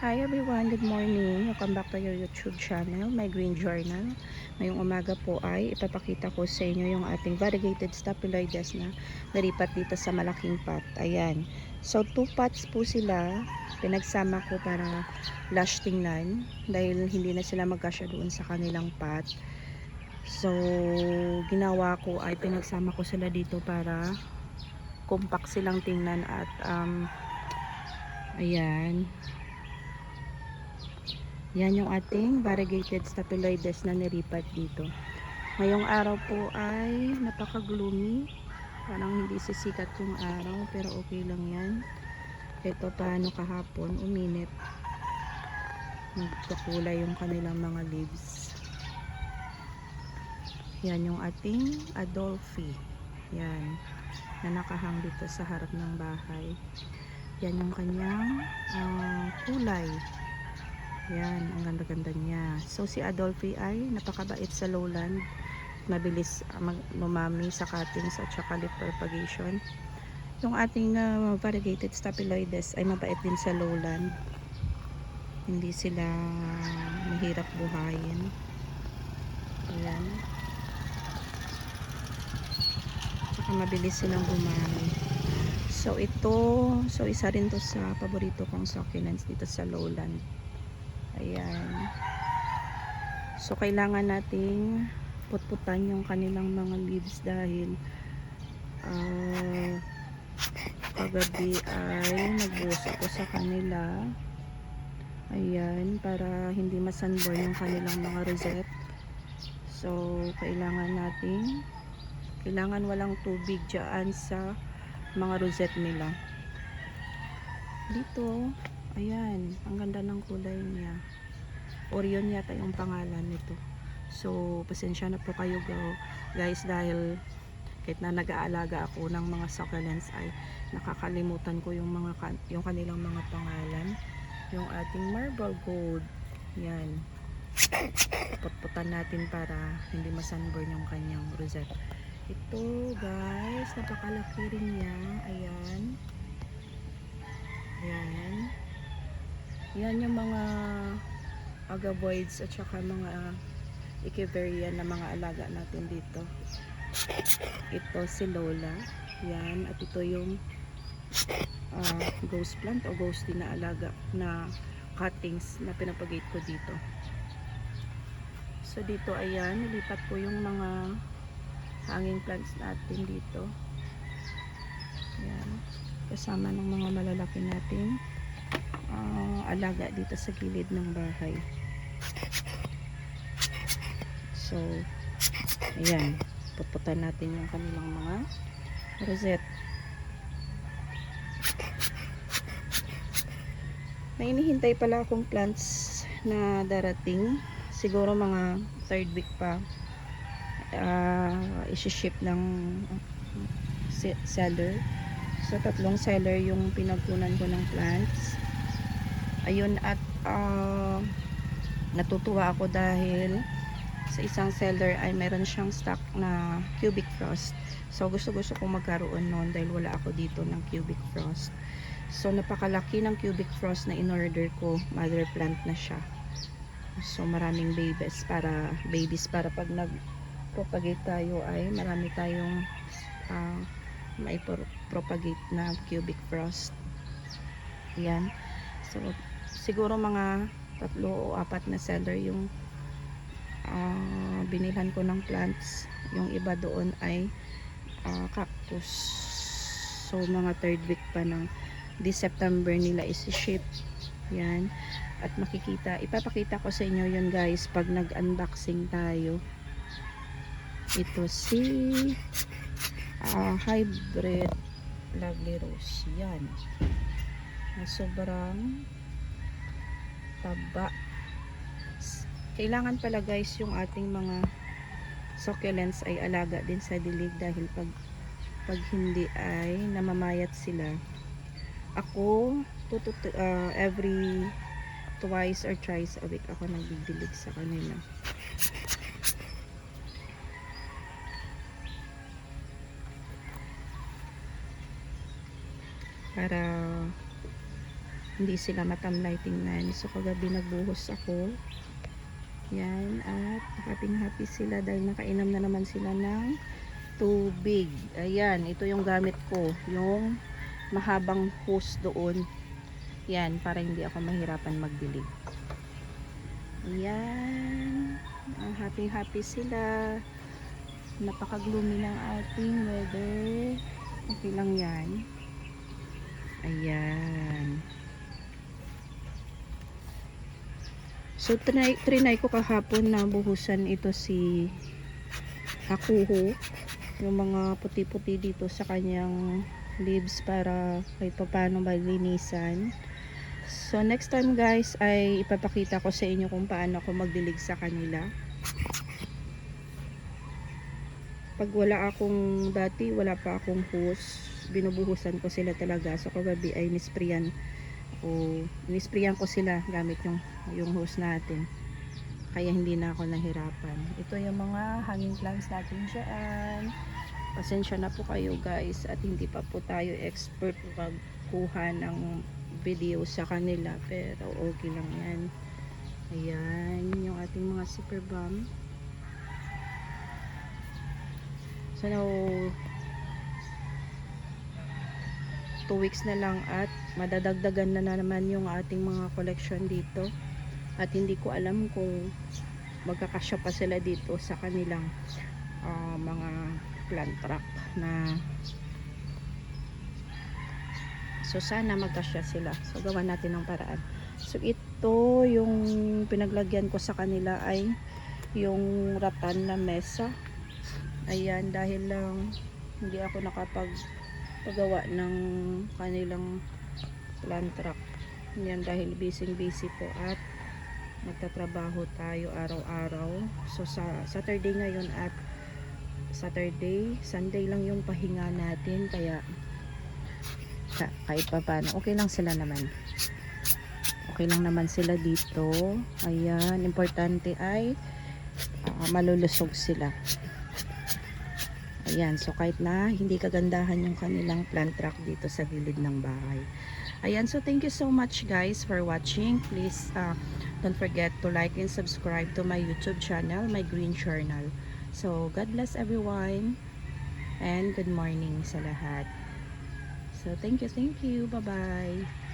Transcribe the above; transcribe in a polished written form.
Hi everyone, good morning. Welcome back to your YouTube channel, My Green Journal. Ngayong umaga po ay ipapakita ko sa inyo yung ating variegated staphyloides na naripat dito sa malaking pot. Ayan. So 2 pots po sila. Pinagsama ko para lush tingnan dahil hindi na sila magkasya doon sa kanilang pot. So ginawa ko ay pinagsama ko sila dito para compact silang tingnan at ayan. Yan yung ating variegated staphyloides na niripat dito. Ngayong araw po ay napaka-gloomy. Parang hindi sisikat yung araw pero okay lang yan. Ito paano kahapon uminit. Nagkakulay yung kanilang mga leaves. Yan yung ating Adolphi. Yan. Na nakahang dito sa harap ng bahay. Yan yung kanyang kulay. Yan, ang ganda-ganda niya. So si Adolphi ay napakabait sa lowland. Mabilis lumami sa cuttings at saka leaf propagation. Yung ating variegated staphyloides ay mabait din sa lowland. Hindi sila mahirap buhayin. Ayan. Saka mabilis silang gumami. So isa rin to sa paborito kong succulents dito sa lowland. Ayan. So kailangan nating putputan yung kanilang mga leaves dahil kagabi ay nagbuhos ako sa kanila. Ayan, para hindi masunburn yung kanilang mga rosette. So kailangan walang tubig dyan sa mga rosette nila. Dito, ayan, ang ganda ng kulay niya. Orion yata yung pangalan nito. So pasensya na po kayo guys dahil kahit na nag-aalaga ako ng mga succulents ay nakakalimutan ko yung kanilang mga pangalan. Yung ating marble gold, yan, putputan natin para hindi masunburn yung kanyang rosette. Ito guys, napakalaki rin niya. Ayan, ayan, yan yung mga agaboids at saka mga echeveria na mga alaga natin dito. Ito si Lola, yan, at ito yung ghost plant o ghost din na alaga na cuttings na pinapagate ko dito. So dito ayan, nilipat ko yung mga hanging plants natin dito. Ayan, kasama ng mga malalaki nating alaga dito sa gilid ng bahay. So ayan, putputan natin yung kanilang mga rosette. May inihintay pala akong plants na darating. Siguro mga 3rd week pa. Isi-ship ng seller. So 3 seller yung pinagkunan ko ng plants. Ayun, at natutuwa ako dahil sa isang seller ay meron siyang stock na cubic frost. So gusto kong magkaroon noon dahil wala ako dito ng cubic frost. So napakalaki ng cubic frost na in-order ko. Mother plant na siya. So maraming babies para pag nag-propagate tayo ay marami tayong mai-propagate na cubic frost. Yan. So siguro mga 3 o 4 na seller yung binilhan ko ng plants. Yung iba doon ay cactus. So mga 3rd week pa ng this September nila isi-ship. Yan. At ipapakita ko sa inyo yun guys pag nag-unboxing tayo. Ito si hybrid lovely rose. Yan. Na sobrang taba. Kailangan pala guys yung ating mga succulents ay alaga din sa dilig dahil pag hindi ay namamayat sila. Ako every twice or thrice a week ako nagdidilig sa kanila. Para hindi sila matamlay tingnan. So kagabi nagbuhos ako. Yan, at happy sila dahil nakainom na naman sila ng tubig. Ayan, ito yung gamit ko, yung mahabang hose doon. Yan, para hindi ako mahirapan magdilig. Ayan, happy sila. Napaka-gloomy ng ating weather. Okay lang yan. Ayan. So, trinay ko kahapon na buhusan ito si Hakuho. Yung mga puti-puti dito sa kanyang leaves para kahit paano malinisan. So, next time guys ay ipapakita ko sa inyo kung paano ako magdilig sa kanila. Pag wala pa akong hose, binubuhusan ko sila talaga. So, kagabi ay nisprayan ko sila gamit yung hose natin. Kaya hindi na ako nahirapan. Ito yung mga hanging plants natin dyan. Pasensya na po kayo guys at hindi pa po tayo expert magkuha ng video sa kanila, pero okay lang yan. Ayan yung ating mga super bomb. So now 2 weeks na lang at madadagdagan na naman yung ating mga collection dito, at hindi ko alam kung magkakasya pa sila dito sa kanilang mga plant truck na. So sana magkasya sila. So gawa natin ng paraan. So ito yung pinaglagyan ko sa kanila ay yung rattan na mesa. Ayan, dahil lang hindi ako nakapagawa ng kanilang plant truck. Yan, dahil busy po at nagtatrabaho tayo araw-araw. So sa Saturday ngayon at Sunday lang yung pahinga natin, kaya kahit pa paano okay lang sila naman. Okay lang naman sila dito. Ayan, importante ay malulusog sila. Ayan, so kahit na hindi kagandahan yung kanilang plant truck dito sa gilid ng bahay. Ayan, so thank you so much guys for watching. Please don't forget to like and subscribe to my YouTube channel, my Green Journal. So God bless everyone and good morning sa lahat. So thank you, bye bye.